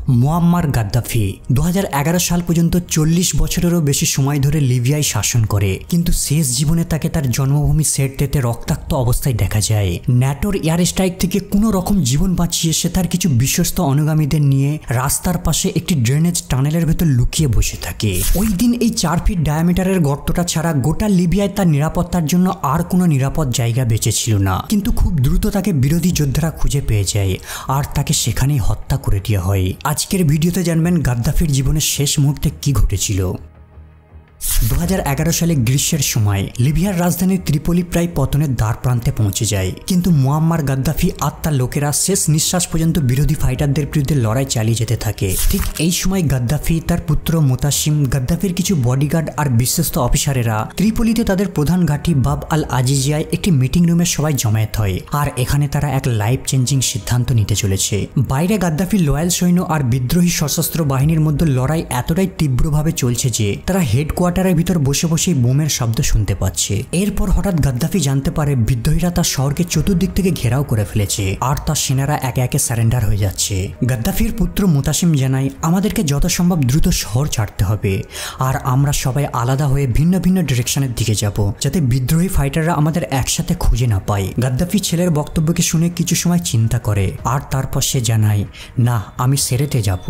Muammar Gaddafi 2011 সাল পর্যন্ত 40 বছরেরও বেশি সময় ধরে লিবিয়ায় শাসন করে, কিন্তু শেষ জীবনে তাকে তার জন্মভূমি সেরতেতে রক্তাক্ত অবস্থায় দেখা যায়। ন্যাটোর এয়ার স্ট্রাইক থেকে কোনো রকম জীবন বাঁচিয়ে সে তার কিছু বিশ্বস্ত অনুগামীদের নিয়ে রাস্তার পাশে একটি ড্রেনেজ টানেলের ভেতর লুকিয়ে বসে থাকে। ওই দিন এই 4 ফিট ডায়ামিটারের গর্তটা ছাড়া গোটা লিবিয়ায় তার নিরাপত্তার জন্য আর কোনো নিরাপদ জায়গা বেঁচে ছিল না, কিন্তু খুব দ্রুত তাকে বিরোধী যোদ্ধারা খুঁজে পেয়ে যায় আর তাকে সেখানেই হত্যা করে দেওয়া হয়। আজকের ভিডিওতে জানবেন গাদ্দাফির জীবনের শেষ মুহূর্তে কি ঘটেছিল। 2011 সালে গ্রীষ্মের সময় লিবিয়ার রাজধানী ত্রিপোলি প্রায় পতনের দ্বার প্রান্তে পৌঁছে যায়, কিন্তু মুয়াম্মার গাদ্দাফি আর তার লোকেরা শেষ নিঃশ্বাস পর্যন্ত বিরোধী ফাইটারদের বিরুদ্ধে লড়াই চালিয়ে যেতে থাকে। ঠিক এই সময় গাদ্দাফি, তার পুত্র মোতাসিম, গাদ্দাফির কিছু বডিগার্ড আর বিশ্বস্ত অফিসারেরা ত্রিপোলিতে তাদের প্রধান ঘাঁটি বাব আল আজিজিয়ায় একটি মিটিং রুমে সবাই জমায়েত হয়, আর এখানে তারা এক লাইফ চেঞ্জিং সিদ্ধান্ত নিতে চলেছে। বাইরে গাদ্দাফির লয়াল সৈন্য আর বিদ্রোহী সশস্ত্র বাহিনীর মধ্যে লড়াই এতটাই তীব্রভাবে চলছে যে তারা হেডকোয়ার্টারের ভিতর বসে বসেই বোমের শব্দ শুনতে পাচ্ছে। এরপর হঠাৎ গাদ্দাফি জানতে পারে বিদ্রোহীরা তার শহরকে চতুর্দিক থেকে ঘেরাও করে ফেলেছে আর তার সেনারা একে একে সারেন্ডার হয়ে যাচ্ছে। গাদ্দাফির পুত্র মোতাসিম জানায়, আমাদেরকে যত সম্ভব দ্রুত শহর ছাড়তে হবে আর আমরা সবাই আলাদা হয়ে ভিন্ন ভিন্ন ডিরেকশনের দিকে যাব, যাতে বিদ্রোহী ফাইটাররা আমাদের একসাথে খুঁজে না পায়। গাদ্দাফি ছেলের বক্তব্যকে শুনে কিছু সময় চিন্তা করে আর তারপর সে জানায়, না, আমি সেরেতে যাব,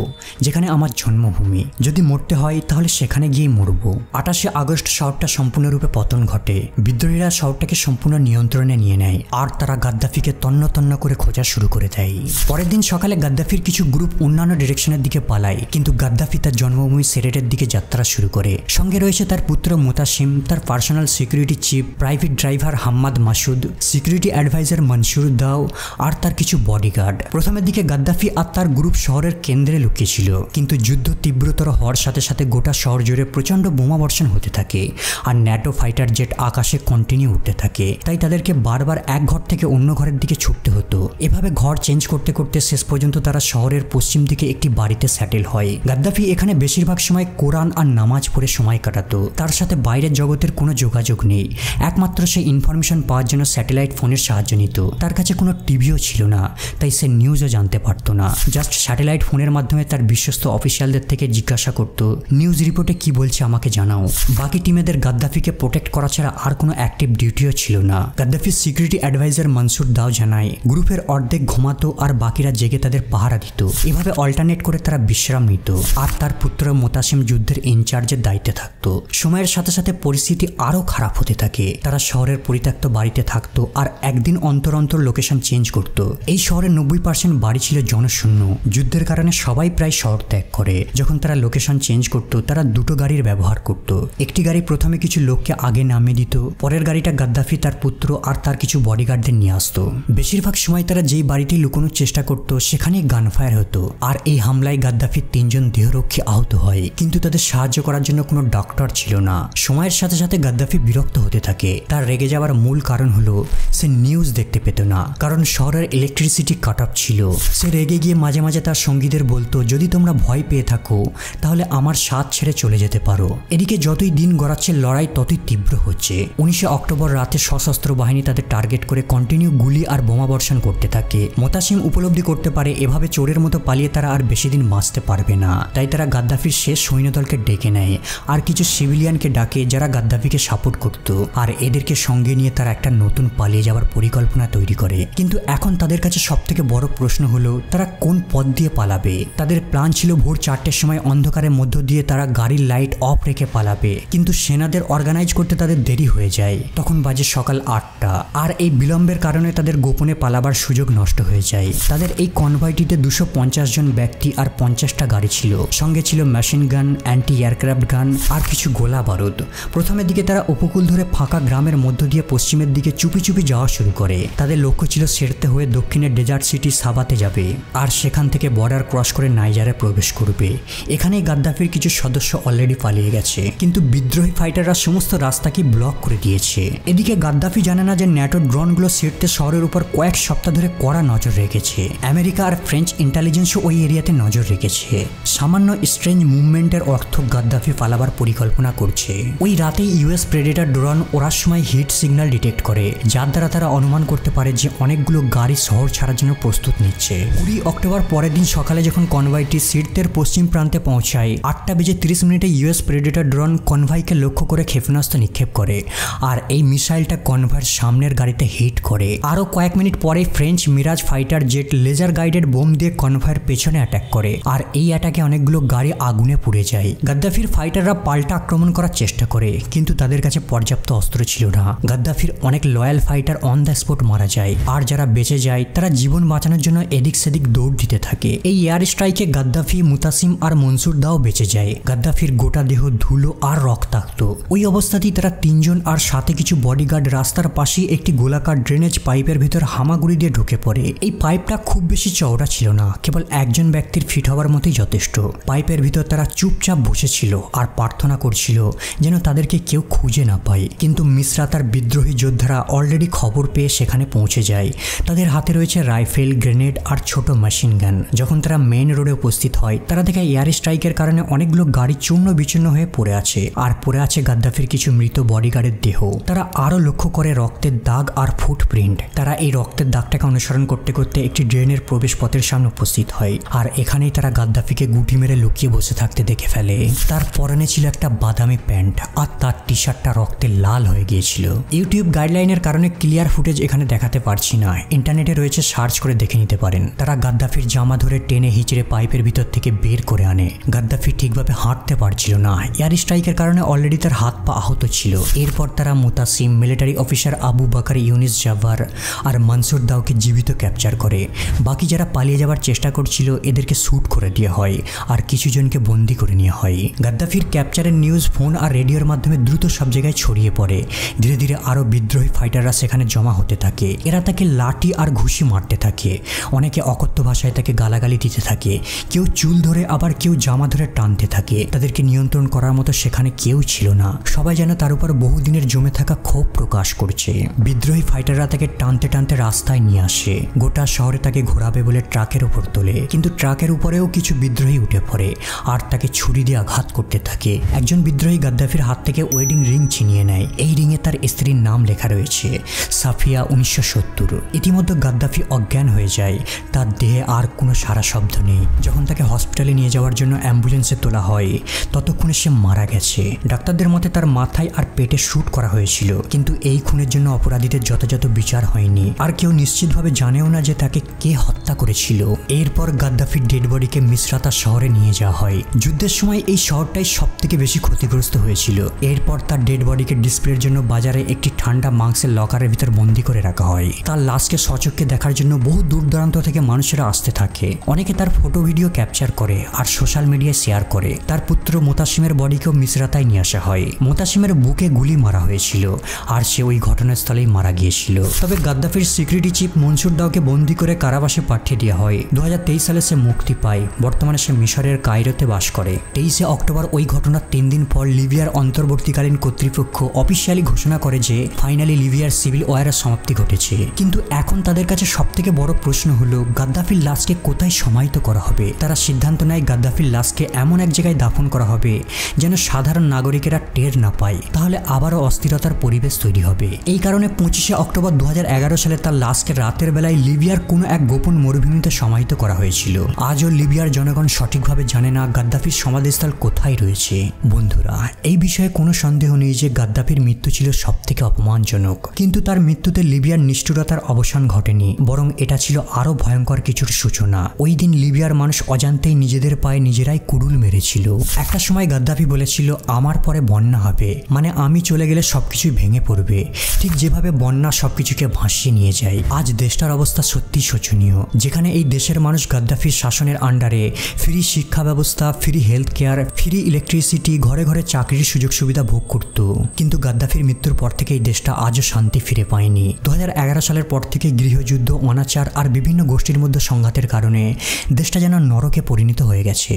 যেখানে আমার জন্মভূমি। যদি মরতে হয় তাহলে সেখানে গিয়ে মরব। 28 আগস্ট শহরটা সম্পূর্ণরূপে পতন ঘটে। বিদ্রোহীরা শহরটাকে সম্পূর্ণ নিয়ন্ত্রণে নিয়ে নেয় আর তারা গাদ্দাফিকে তন্ন তন্ন করে খোঁজা শুরু করে দেয়। পরের দিন সকালে গাদ্দাফির কিছু গ্রুপ অন্যান্য ডিরেকশনের দিকে পালায়, কিন্তু গাদ্দাফি তার জন্মভূমি সেরেটের দিকে যাত্রা শুরু করে। সঙ্গে রয়েছে তার পুত্র মোতাসিম, তার personal security chief, private driver Hammad Masud, security advisor Mansour Dao আর তার কিছু বডিগার্ড। প্রথমের দিকে গাদ্দাফি আর তার গ্রুপ শহরের কেন্দ্রে লুকিয়েছিল, কিন্তু যুদ্ধ তীব্রতর হওয়ার সাথে সাথে গোটা শহর জুড়ে প্রচণ্ড বোমাবর্ষণ হতে থাকে আর ন্যাটো ফাইটার জেট আকাশে কন্টিনিউ উঠতে থাকে। তাই তাদেরকে বারবার এক ঘর থেকে অন্য ঘরের দিকে ছুটতে হতো। এভাবে ঘর চেঞ্জ করতে করতে শেষ পর্যন্ত তারা শহরের পশ্চিম দিকে একটি বাড়িতে সেটেল হয়। গাদ্দাফি এখানে বেশিরভাগ সময় কোরআন আর নামাজ পড়ে সময় কাটাতো। তার সাথে বাইরের জগতের কোনো যোগাযোগ নেই, একমাত্র সে ইনফরমেশন পাওয়ার জন্য স্যাটেলাইট ফোনের সাহায্য নিত। তার কাছে কোনো টিভিও ছিল না, তাই সে নিউজও জানতে পারতো না। জাস্ট স্যাটেলাইট ফোনের মাধ্যমে তার বিশ্বস্ত অফিসিয়ালদের থেকে জিজ্ঞাসা করত, নিউজ রিপোর্টে কি বলছে আমাকে জানাও। বাকি টিমেদের গাদ্দাফিকে প্রোটেক্ট করা ছাড়া আর কোনো অ্যাক্টিভ ডিউটিও ছিল না। গাদ্দাফির সিকিউরিটি অ্যাডভাইজার মনসুর দাও জানায়, গ্রুপের অর্ধেক ঘুমাতো আর বাকিরা জেগে তাদের পাহারা দিত। এভাবে অল্টারনেট করে তারা বিশ্রাম নিত আর তার পুত্র মোতাসিম যুদ্ধের ইনচার্জের দায়িত্বে থাকতো। সময়ের সাথে সাথে পরিস্থিতি আরও খারাপ হতে থাকে। তারা শহরের পরিত্যক্ত বাড়িতে থাকতো আর একদিন অন্তর অন্তর লোকেশন চেঞ্জ করত। এই শহরের 90% বাড়ি ছিল জনশূন্য। যুদ্ধের কারণে সবাই প্রায় শহর ত্যাগ করে। যখন তারা লোকেশন চেঞ্জ করত, তারা দুটো গাড়ির ব্যবহার করত। একটি গাড়ি প্রথমে কিছু লোককে আগে নামিয়ে দিত, পরের গাড়িটা গাদ্দাফি, তার পুত্র আর তার কিছু বডিগার্ডদের নিয়ে আসতো। বেশিরভাগ সময় তারা যেই বাড়িটি লুকোনোর চেষ্টা করত সেখানেই গানফায়ার হতো আর এই হামলায় গাদ্দাফির 3 জন দেহরক্ষী আহত হয়, কিন্তু তাদের সাহায্য করার জন্য কোনো ডক্টর ছিল না। সময়ের সাথে সাথে গাদ্দাফি বিরক্ত হতে থাকে। তার রেগে যাওয়ার মূল কারণ হলো সে নিউজ দেখতে পেত না, কারণ শহরের ইলেকট্রিসিটি কাট অফ ছিল। সে রেগে গিয়ে মাঝে মাঝে তার সঙ্গীদের বলতো, যদি তোমরা ভয় পেয়ে থাকো তাহলে আমার সাথ ছেড়ে চলে যেতে পারো। এদিকে যতই দিন গড়াচ্ছে লড়াই ততই তীব্র হচ্ছে। 19 অক্টোবর রাতে সশস্ত্র বাহিনী তাদের টার্গেট করে কন্টিনিউ গুলি আর বোমা বর্ষণ করতে থাকে। মোতাসিম উপলব্ধি করতে পারে এভাবে চোরের মতো পালিয়ে তারা আর বেশি দিন বাঁচতে পারবে না। তাই তারা গাদ্দাফির শেষ সৈন্যদলকে ডেকে নেয় আর কিছু সিভিলিয়ানকে ডাকে যারা গাদ্দাফিকে সাপোর্ট করত, আর এদেরকে সঙ্গে নিয়ে তারা একটা নতুন পালিয়ে যাওয়ার পরিকল্পনা তৈরি করে। কিন্তু এখন তাদের কাছে সবথেকে বড় প্রশ্ন হলো তারা কোন পথ দিয়ে পালাবে। তাদের প্ল্যান ছিল ভোর 4টের সময় অন্ধকারের মধ্য দিয়ে তারা গাড়ির লাইট অফ রেখে পালাবে, কিন্তু সেনাদের অর্গানাইজ করতে তাদের দেরি হয়ে যায়। তখন বাজে সকাল 8টা আর এই বিলম্বের কারণে তাদের গোপনে পালাবার সুযোগ নষ্ট হয়ে যায়। তাদের এই কনভয়টিতে 250 জন ব্যক্তি আর 50টা গাড়ি ছিল। সঙ্গে ছিল মেশিন গান, অ্যান্টি এয়ারক্রাফট গান আর কিছু গোলা বারুদ। প্রথমের দিকে তারা উপকূল ধরে ফাঁকা গ্রামের মধ্য দিয়ে পশ্চিমের দিকে চুপি চুপি যাওয়া শুরু করে। তাদের লক্ষ্য ছিল সেরতে হয়ে দক্ষিণের ডেজার্ট সিটি সাবাতে যাবে আর সেখান থেকে বর্ডার ক্রস করে নাইজারে প্রবেশ করবে। এখানেই গাদ্দাফির কিছু সদস্য অলরেডি পালিয়ে গেছে। আছে, কিন্তু বিদ্রোহী ফাইটাররা সমস্ত রাস্তাকে ব্লক করে দিয়েছে। এদিকে গাদ্দাফি জানে না যে ন্যাটো ড্রোনগুলো সিরতে শহরের উপর কয়েক সপ্তাহ ধরে কড়া নজর রেখেছে। আমেরিকা আর ফ্রেঞ্চ ইন্টেলিজেন্সও ওই এরিয়াতে নজর রেখেছে। সামান্য স্ট্রেঞ্জ মুভমেন্টের অর্থ গাদ্দাফি পালাবার পরিকল্পনা করছে। ওই রাতেই ইউএস প্রেডেটর ড্রোন ওড়ার সময় হিট সিগন্যাল ডিটেক্ট করে, যার দ্বারা তারা অনুমান করতে পারে যে অনেকগুলো গাড়ি শহর ছাড়ার জন্য প্রস্তুত নিচ্ছে। 20 অক্টোবর পরের দিন সকালে যখন কনভয়টি সিরতের পশ্চিম প্রান্তে পৌঁছায়, 8:30 ইউএস প্রেডেটর ড্রোন কনভয়কে লক্ষ্য করে ক্ষেপণাস্ত্র নিক্ষেপ করে, আর এই মিসাইলটা কনভয়ের সামনের গাড়িতে হিট করে। আরও কয়েক মিনিট পরে French Mirage fighter jet laser guided bomb দিয়ে কনভয়ের পেছনে অ্যাটাক করে, আর এই অ্যাটাকে অনেকগুলো গাড়ি আগুনে পুড়ে যায়। গাদ্দাফির ফাইটাররা পাল্টা আক্রমণ করার চেষ্টা করে, কিন্তু তাদের কাছে পর্যাপ্ত অস্ত্র ছিল না। গাদ্দাফির অনেক loyal fighter on the spot মারা যায়, আর যারা বেঁচে যায় তারা জীবন বাঁচানোর জন্য এদিক সেদিক দৌড় দিতে থাকে। এই এয়ার স্ট্রাইকে গাদ্দাফি, মুতাসিম আর মনসুর দাও বেঁচে যায়। গাদ্দাফির গোটা দেহ ধুলো আর রক্তাক্ত। ওই অবস্থাতেই তারা 3 জন আর সাথে কিছু বডিগার্ড রাস্তার পাশেই একটি গোলাকার ড্রেনেজ পাইপের ভিতর হামাগুড়ি দিয়ে ঢুকে পড়ে। এই পাইপটা খুব বেশি চওড়া ছিল না, কেবল একজন ব্যক্তির ফিট হওয়ার মতোই যথেষ্ট। পাইপের ভিতর তারা চুপচাপ বসেছিল আর প্রার্থনা করছিল যেন তাদেরকে কেউ খুঁজে না পায়। কিন্তু মিসরা তার বিদ্রোহী যোদ্ধারা অলরেডি খবর পেয়ে সেখানে পৌঁছে যায়। তাদের হাতে রয়েছে রাইফেল, গ্রেনেড আর ছোট মেশিন গান। যখন তারা মেইন রোডে উপস্থিত হয়, তারা দেখে এয়ার স্ট্রাইকের কারণে অনেকগুলো গাড়ি চূর্ণ বিচূর্ণ হয়ে পড়ে আছে, আর পড়ে আছে গাদ্দাফির কিছু মৃত বডিগার্ডের দেহ। তারা আরো লক্ষ্য করে রক্তের দাগ আর ফুটপ্রিন্ট। তারা এই রক্তের দাগটাকে অনুসরণ করতে করতে একটি ড্রেনের প্রবেশ পথের সামনে উপস্থিত হয়, আর এখানেই তারা গাদ্দাফিকে গুটি মেরে লুকিয়ে বসে থাকতে দেখে ফেলে। তার পরনে ছিল একটা বাদামি প্যান্ট, আর তার টি শার্টটা রক্তে লাল হয়ে গিয়েছিল। ইউটিউব গাইডলাইনের কারণে ক্লিয়ার ফুটেজ এখানে দেখাতে পারছি না, ইন্টারনেটে রয়েছে, সার্চ করে দেখে নিতে পারেন। তারা গাদ্দাফির জামা ধরে টেনে হিচড়ে পাইপের ভিতর থেকে বের করে আনে। গাদ্দাফি ঠিকভাবে হাঁটতে পারছিল না, এয়ার স্ট্রাইকের কারণে অলরেডি তার হাত পা আহত ছিল। এরপর তারা মুতাসিম, মিলিটারি অফিসার আবু বাকার ইউনিস জাভার আর মনসুর দাওকে জীবিত ক্যাপচার করে। বাকি যারা পালিয়ে যাওয়ার চেষ্টা করছিল এদেরকে শ্যুট করে দেওয়া হয়, আর কিছু জনকে বন্দি করে নেওয়া হয়। গাদ্দাফির ক্যাপচারের নিউজ ফোন আর রেডিওর মাধ্যমে দ্রুত সব জায়গায় ছড়িয়ে পড়ে। ধীরে ধীরে আরও বিদ্রোহী ফাইটাররা সেখানে জমা হতে থাকে। এরা তাকে লাঠি আর ঘুষি মারতে থাকে। অনেকে অকথ্য ভাষায় তাকে গালাগালি দিতে থাকে, কেউ চুল ধরে আবার কেউ জামা ধরে টানতে থাকে। তাদেরকে নিয়ন্ত্রণ করার মতো সেখানে কেউ ছিল না। সবাই যেন তার উপর বহুদিনের জমে থাকা ক্ষোভ প্রকাশ করছে। বিদ্রোহী ফাইটাররা তাকে টানতে টানতে রাস্তায় নিয়ে আসে। গোটা শহরে তাকে ঘোরাবে বলে ট্রাকের উপর তোলে, কিন্তু ট্রাকের উপরেও কিছু বিদ্রোহী উঠে পড়ে আর তাকে ছুরি দিয়ে আঘাত করতে থাকে। একজন বিদ্রোহী গাদ্দাফির হাত থেকে ওয়েডিং রিং ছিনিয়ে নেয়। এই রিংয়ে তার স্ত্রীর নাম লেখা রয়েছে, সাফিয়া 1970। ইতিমধ্যে গাদ্দাফি অজ্ঞান হয়ে যায়, তার দেহে আর কোনো সারা শব্দ নেই। যখন তাকে হসপিটালে নিয়ে যাওয়ার জন্য অ্যাম্বুলেন্সে তোলা হয়, ততক্ষণে সে মারা গেছে। ডাক্তারদের মতে তার মাথায় আর পেটে শ্যুট করা হয়েছিল, কিন্তু এই খুনের জন্য অপরাধীদের যথাযথ বিচার হয়নি, আর কেউ নিশ্চিতভাবে জানেও না যে তাকে কে হত্যা করেছিল। এরপর গাদ্দাফির ডেড বডিকে মিসরাতা শহরে নিয়ে যাওয়া হয়। যুদ্ধের সময় এই শহরটাই সব থেকে বেশি ক্ষতিগ্রস্ত হয়েছিল। এরপর তার ডেড বডিকে ডিসপ্লের জন্য বাজারে একটি ঠান্ডা মাংসের লকারের ভিতর বন্দি করে রাখা হয়। তার লাশকে সচক্ষে দেখার জন্য বহু দূর দূরান্ত থেকে মানুষেরা আসতে থাকে। অনেকে তার ফটো ভিডিও ক্যাপচার করে আর সোশ্যাল মিডিয়ায় শেয়ার করে। তার পুত্র মোতাসিমের বডিকেও মিসরাতায় নিয়ে আসা হয়। মোতাসিমের বুকে গুলি মারা হয়েছিল, আর সে ওই ঘটনাস্থলেই মারা গিয়েছিল। তবে গাদ্দাফির সিকিউরিটি চিফ মনসুর দাওকে বন্দি করে কারাবাসে পাঠিয়ে দেওয়া হয়। 2023 সালে সে মুক্তি পায়। বর্তমানে সে মিশরের কায়রোতে বাস করে। 23 অক্টোবর ওই ঘটনার 3 দিন পর লিবিয়ার অন্তর্বর্তীকালীন কর্তৃপক্ষ অফিসিয়ালি ঘোষণা করে যে ফাইনালি লিবিয়ার সিভিল ওয়ারের সমাপ্তি ঘটেছে। কিন্তু এখন তাদের কাছে সবথেকে বড় প্রশ্ন হলো গাদ্দাফির লাশকে কোথায় সমাহিত করা হবে। তারা সিদ্ধান্ত নেয় গাদ্দাফির লাশকে এমন এক জায়গায় দাফন করা হবে যেন সাধারণ নাগরিকেরা টের না পায়, তাহলে আবারও অস্থিরতার পরিবেশ তৈরি হবে। এই কারণে 25 অক্টোবর 2011 সালে তার লাশকে রাতের বেলায় লিবিয়ার কোনো এক গোপন মরুভূমিতে সমাহিত করা হয়েছিল। আজও লিবিয়ার জনগণ সঠিকভাবে জানে না গাদ্দাফির সমাধিস্থল কোথায় রয়েছে। বন্ধুরা, এই বিষয়ে কোনো সন্দেহ নেই যে গাদ্দাফির মৃত্যু ছিল সবথেকে অপমানজনক, কিন্তু তার মৃত্যুতে লিবিয়ার নিষ্ঠুরতার অবসান ঘটেনি, বরং এটা ছিল আরো ভয়ঙ্কর কিছুর সূচনা। ওই দিন লিবিয়ার মানুষ অজান্তেই নিজেদের পায়ে নিজেরাই কুড়ুল মেরেছিল। একটা সময় গাদ্দাফি বলেছিল, আমার পরে বন্যা হবে, মানে আমি চলে গেলে সবকিছুই ভেঙে পড়বে, ঠিক যেভাবে বন্যা সবকিছুকে ভাসিয়ে নিয়ে যায়। আজ দেশটার অবস্থা সত্যি শোচনীয়, যেখানে এই দেশের মানুষ গাদ্দাফির শাসনের আন্ডারে ফ্রি শিক্ষা ব্যবস্থা, free health care, free electricity, ঘরে ঘরে চাকরির সুযোগ সুবিধা ভোগ করত। কিন্তু গাদ্দাফির মৃত্যুর পর থেকে এই দেশটা আজও শান্তি ফিরে পায়নি। 2011 সালের পর থেকে গৃহযুদ্ধ, অনাচার আর বিভিন্ন গোষ্ঠীর মধ্যে সংঘাতের কারণে দেশটা যেন নরকে পরিণত হয়ে গেছে।